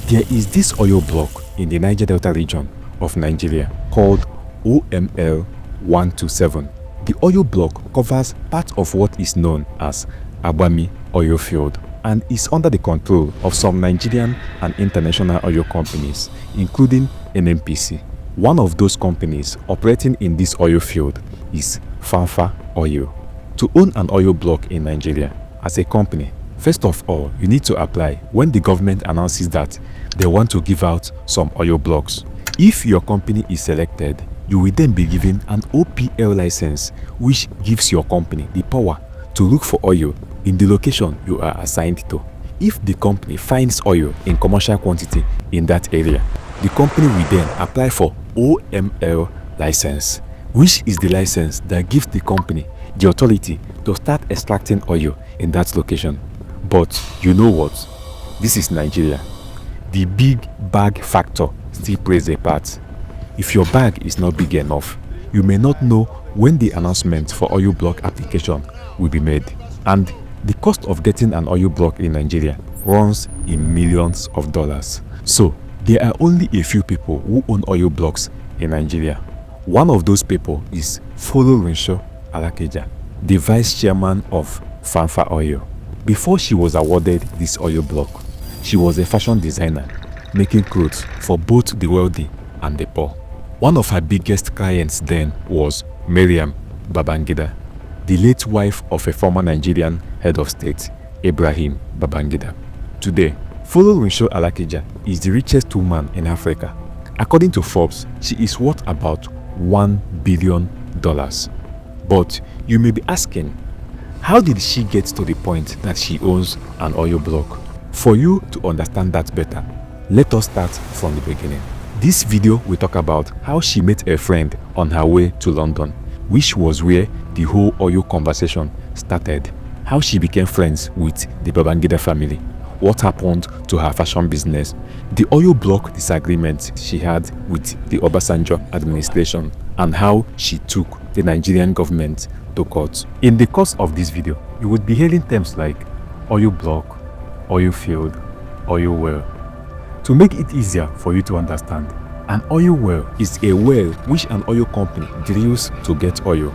There is this oil block in the Niger Delta region of Nigeria called OML 127. The oil block covers part of what is known as Agbami oil field and is under the control of some Nigerian and international oil companies, including NNPC. One of those companies operating in this oil field is FAMFA Oil. To own an oil block in Nigeria as a company, first of all, you need to apply when the government announces that they want to give out some oil blocks. If your company is selected, you will then be given an OPL license, which gives your company the power to look for oil in the location you are assigned to. If the company finds oil in commercial quantity in that area, the company will then apply for OML license, which is the license that gives the company the authority to start extracting oil in that location. But you know what? This is Nigeria. The big bag factor still plays a part. If your bag is not big enough, you may not know when the announcement for oil block application will be made. And the cost of getting an oil block in Nigeria runs in millions of dollars. So there are only a few people who own oil blocks in Nigeria. One of those people is Folorunsho Alakija, the vice chairman of FAMFA Oil. Before she was awarded this oil block, she was a fashion designer, making clothes for both the wealthy and the poor. One of her biggest clients then was Ibrahim Babangida, the late wife of a former Nigerian head of state, Ibrahim Babangida. Today, Folorunsho Alakija is the richest woman in Africa. According to Forbes, she is worth about $1 billion. But you may be asking, how did she get to the point that she owns an oil block? For you to understand that better, let us start from the beginning. This video will talk about how she met a friend on her way to London, which was where the whole oil conversation started. How she became friends with the Babangida family, what happened to her fashion business, the oil block disagreement she had with the Obasanjo administration, and how she took the Nigerian government to court. In the course of this video, you would be hearing terms like oil block, oil field, oil well. To make it easier for you to understand, an oil well is a well which an oil company drills to get oil.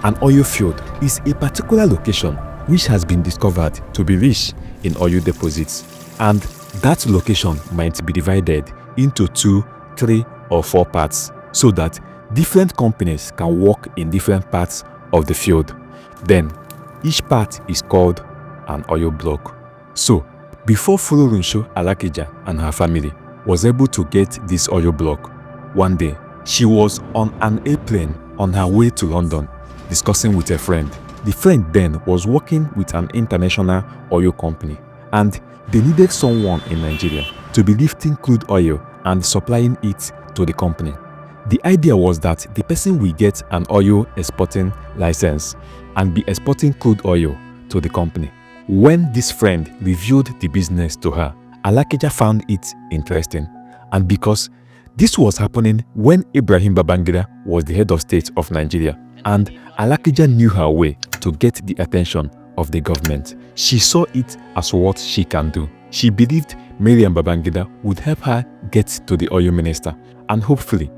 An oil field is a particular location which has been discovered to be rich in oil deposits, and that location might be divided into 2, 3, or 4 parts so that different companies can work in different parts of the field. Then each part is called an oil block. So before Folorunsho Alakija and her family was able to get this oil block, one day she was on an airplane on her way to London discussing with a friend. The friend then was working with an international oil company, and they needed someone in Nigeria to be lifting crude oil and supplying it to the company. The idea was that the person will get an oil exporting license and be exporting crude oil to the company. When this friend reviewed the business to her, Alakija found it interesting, and because this was happening when Ibrahim Babangida was the head of state of Nigeria, and Alakija knew her way to get the attention of the government, she saw it as what she can do. She believed Ibrahim Babangida would help her get to the oil minister, and hopefully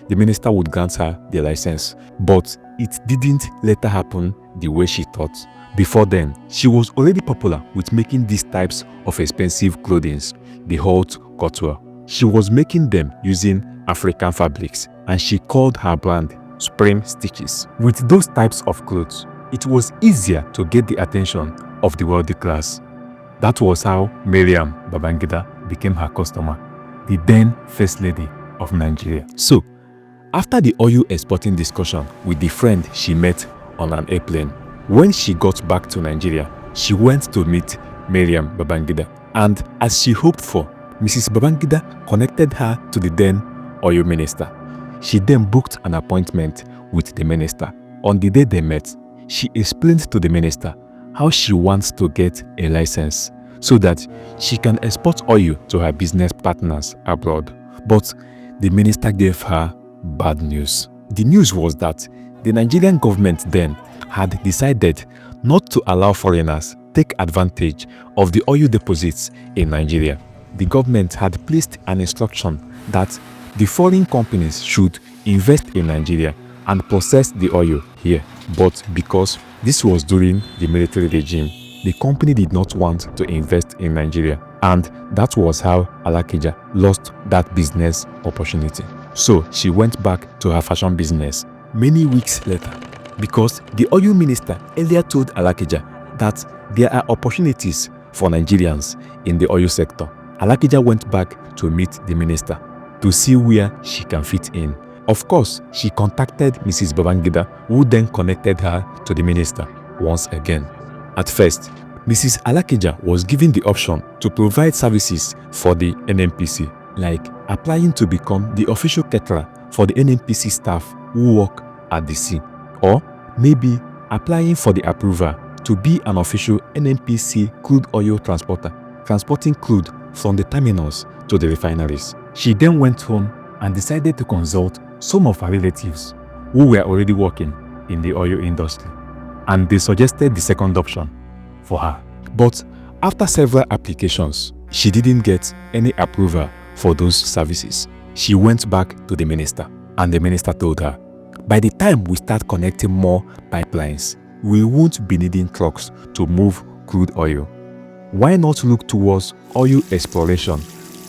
the minister would grant her the license. But it didn't later happen the way she thought. Before then, she was already popular with making these types of expensive clothing, the haute couture. She was making them using African fabrics, and she called her brand Spring Stitches. With those types of clothes, it was easier to get the attention of the wealthy class. That was how Ibrahim Babangida became her customer, the then First Lady of Nigeria. So, after the oil exporting discussion with the friend she met on an airplane, when she got back to Nigeria, she went to meet Ibrahim Babangida, and as she hoped for, Mrs. Babangida connected her to the then oil minister. She then booked an appointment with the minister. On the day they met, she explained to the minister how she wants to get a license so that she can export oil to her business partners abroad. But the minister gave her bad news. The news was that the Nigerian government then had decided not to allow foreigners take advantage of the oil deposits in Nigeria. the government had placed an instruction that the foreign companies should invest in Nigeria and process the oil here. But because this was during the military regime, the company did not want to invest in Nigeria, and that was how Alakija lost that business opportunity. So she went back to her fashion business many weeks later, because the oil minister earlier told Alakija that there are opportunities for Nigerians in the oil sector. Alakija went back to meet the minister to see where she can fit in. Of course, she contacted Mrs. Babangida, who then connected her to the minister once again. At first, Mrs. Alakija was given the option to provide services for the NNPC, like applying to become the official caterer for the NNPC staff who work at the sea, or maybe applying for the approval to be an official NNPC crude oil transporter, transporting crude from the terminals to the refineries. She then went home and decided to consult some of her relatives who were already working in the oil industry, and they suggested the second option for her. But after several applications, she didn't get any approval for those services. She went back to the minister, and the minister told her, by the time we start connecting more pipelines, we won't be needing trucks to move crude oil. Why not look towards oil exploration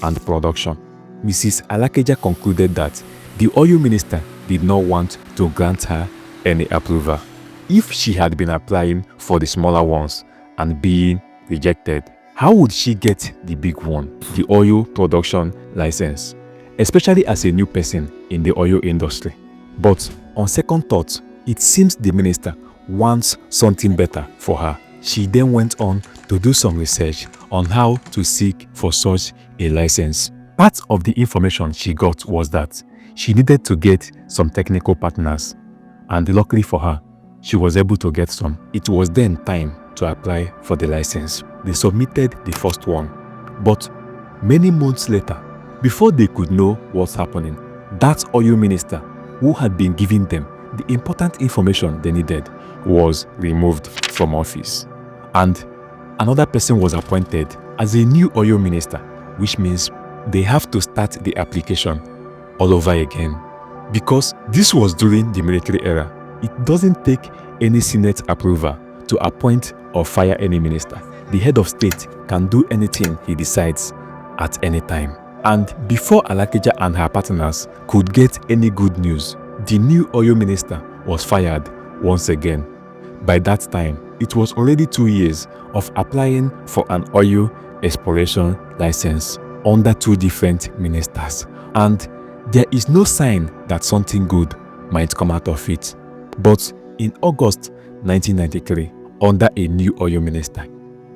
and production? Mrs. Alakija concluded that the oil minister did not want to grant her any approval. If she had been applying for the smaller ones and being rejected, how would she get the big one, the oil production license, especially as a new person in the oil industry? But on second thought, it seems the minister wants something better for her. She then went on to do some research on how to seek for such a license. Part of the information she got was that she needed to get some technical partners, and luckily for her, she was able to get some. It was then time to apply for the license. They submitted the first one, but many months later, before they could know what's happening, that oil minister who had been giving them the important information they needed was removed from office, and another person was appointed as a new oil minister, which means they have to start the application all over again. Because this was during the military era, it doesn't take any Senate approval to appoint or fire any minister. The head of state can do anything he decides at any time. And before Alakija and her partners could get any good news, the new oil minister was fired once again. By that time, it was already 2 years of applying for an oil exploration license under two different ministers, and there is no sign that something good might come out of it. But in August 1993, under a new oil minister,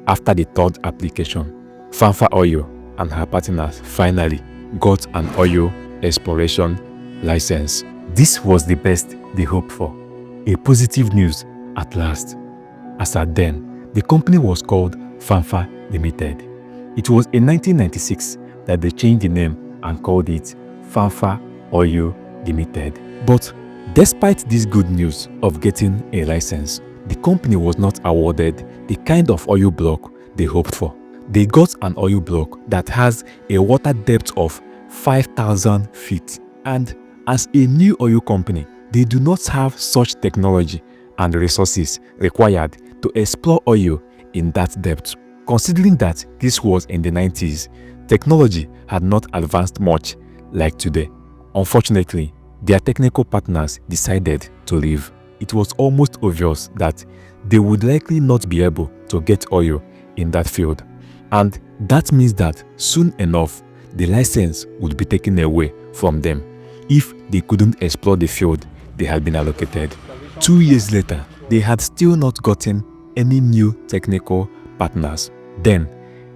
after the third application, FAMFA Oil and her partners finally got an oil exploration license. This was the best they hoped for, a positive news at last. As at then, the company was called FAMFA Limited. It was in 1996 that they changed the name and called it FAMFA Oil Limited. But despite this good news of getting a license, the company was not awarded the kind of oil block they hoped for. They got an oil block that has a water depth of 5,000 feet. And as a new oil company, they do not have such technology and resources required to explore oil in that depth. Considering that this was in the 90s, technology had not advanced much like today. Unfortunately, their technical partners decided to leave. It was almost obvious that they would likely not be able to get oil in that field. And that means that soon enough, the license would be taken away from them if they couldn't explore the field they had been allocated. 2 years later, they had still not gotten any new technical partners. Then,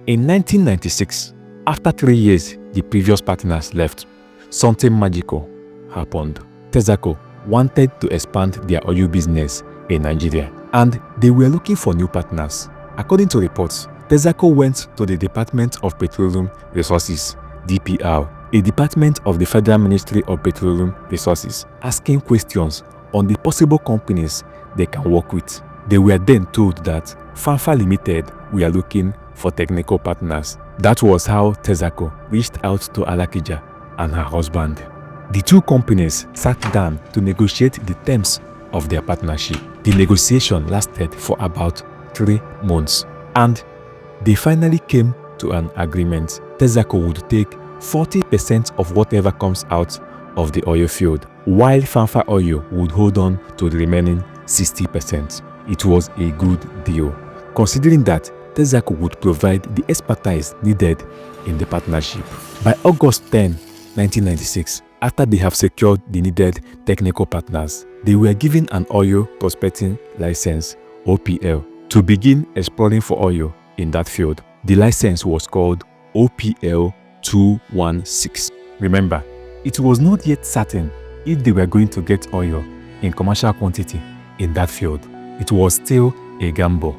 in 1996, after 3 years the previous partners left, something magical happened. Texaco wanted to expand their oil business in Nigeria, and they were looking for new partners. According to reports, Texaco went to the Department of Petroleum Resources, DPR, a department of the Federal Ministry of Petroleum Resources, asking questions on the possible companies they can work with. They were then told that FAMFA Limited were looking for technical partners. That was how Texaco reached out to Alakija and her husband. The two companies sat down to negotiate the terms of their partnership. The negotiation lasted for about 3 months, and they finally came to an agreement. Texaco would take 40% of whatever comes out of the oil field, while FAMFA Oil would hold on to the remaining 60%. It was a good deal, considering that Texaco would provide the expertise needed in the partnership. By August 10, 1996, after they have secured the needed technical partners, they were given an oil prospecting license, OPL, to begin exploring for oil in that field. The license was called OPL 216. Remember, it was not yet certain if they were going to get oil in commercial quantity in that field. It was still a gamble.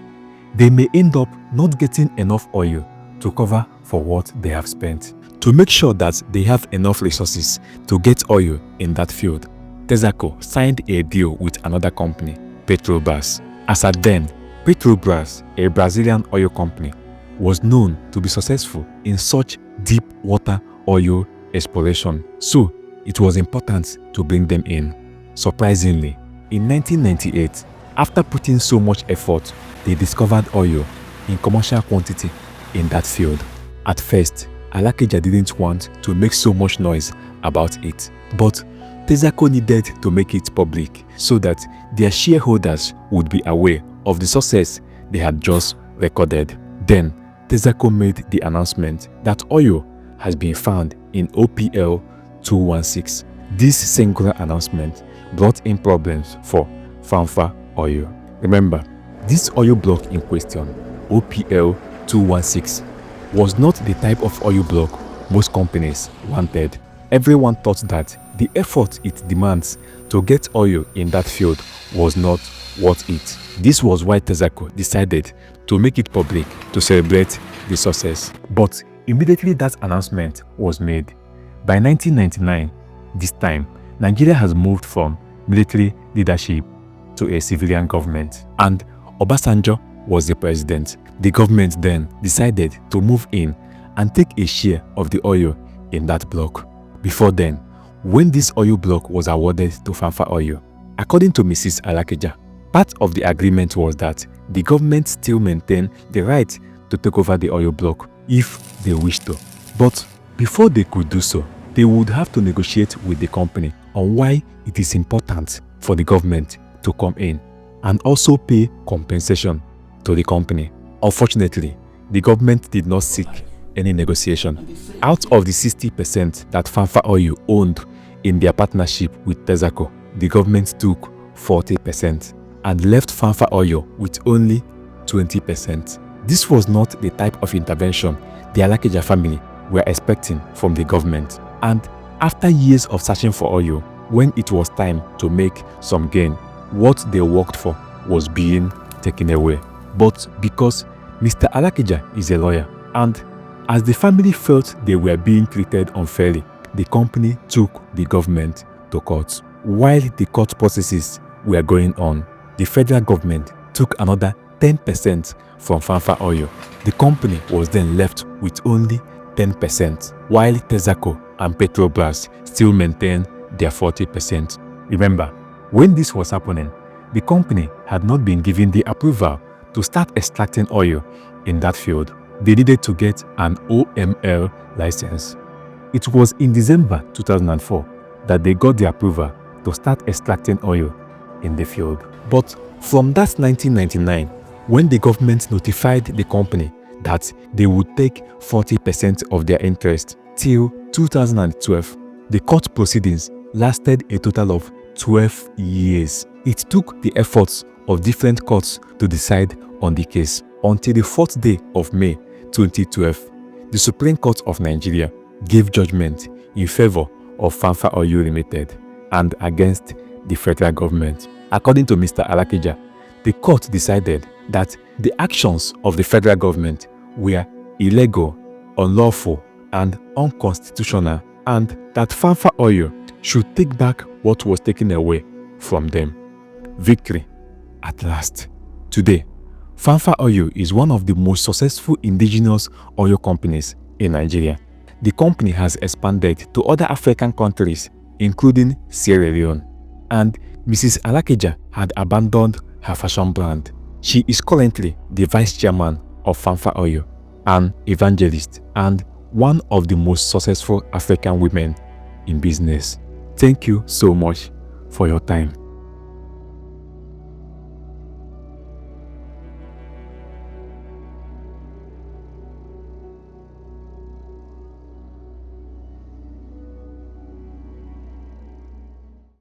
They may end up not getting enough oil to cover for what they have spent. To make sure that they have enough resources to get oil in that field, Texaco signed a deal with another company, Petrobras. As at then, Petrobras, a Brazilian oil company, was known to be successful in such deep water oil exploration, so it was important to bring them in. Surprisingly, in 1998, after putting so much effort, they discovered oil in commercial quantity in that field. At first, Alakija didn't want to make so much noise about it, but Texaco needed to make it public so that their shareholders would be aware of the success they had just recorded. Then, Texaco made the announcement that oil has been found in OPL 216. This singular announcement brought in problems for FAMFA Oil. Remember, this oil block in question, OPL 216, was not the type of oil block most companies wanted. Everyone thought that the effort it demands to get oil in that field was not worth it. This was why Texaco decided to make it public to celebrate the success. But immediately that announcement was made, by 1999, this time, Nigeria has moved from military leadership to a civilian government, and Obasanjo was the president. The government then decided to move in and take a share of the oil in that block. Before then, when this oil block was awarded to FAMFA Oil, according to Mrs. Alakija, part of the agreement was that the government still maintained the right to take over the oil block if they wished to. But before they could do so, they would have to negotiate with the company on why it is important for the government to come in and also pay compensation to the company. Unfortunately, the government did not seek any negotiation. Out of the 60% that FAMFA Oil owned in their partnership with Texaco, the government took 40% and left FAMFA Oil with only 20%. This was not the type of intervention the Alakija family were expecting from the government. And after years of searching for oil, when it was time to make some gain, what they worked for was being taken away. But because Mr. Alakija is a lawyer, and as the family felt they were being treated unfairly, the company took the government to court. While the court processes were going on, the federal government took another 10% from FAMFA Oil. The company was then left with only 10%, while Texaco and Petrobras still maintained their 40%. Remember, when this was happening, the company had not been given the approval to start extracting oil in that field. They needed to get an OML license. It was in December 2004 that they got the approval to start extracting oil in the field. But from that 1999, when the government notified the company that they would take 40% of their interest till 2012, the court proceedings lasted a total of 12 years. It took the efforts of different courts to decide on the case until the 4th day of May 2012, the Supreme Court of Nigeria gave judgment in favor of FAMFA Oil Limited and against the federal government. According to Mr. Alakija, the court decided that the actions of the federal government were illegal, unlawful, and unconstitutional, and that FAMFA Oil should take back what was taken away from them. Victory at last. Today, FAMFA Oil is one of the most successful indigenous oil companies in Nigeria. The company has expanded to other African countries, including Sierra Leone. And Mrs. Alakija had abandoned her fashion brand. She is currently the vice chairman of FAMFA Oil, an evangelist, and one of the most successful African women in business. Thank you so much for your time.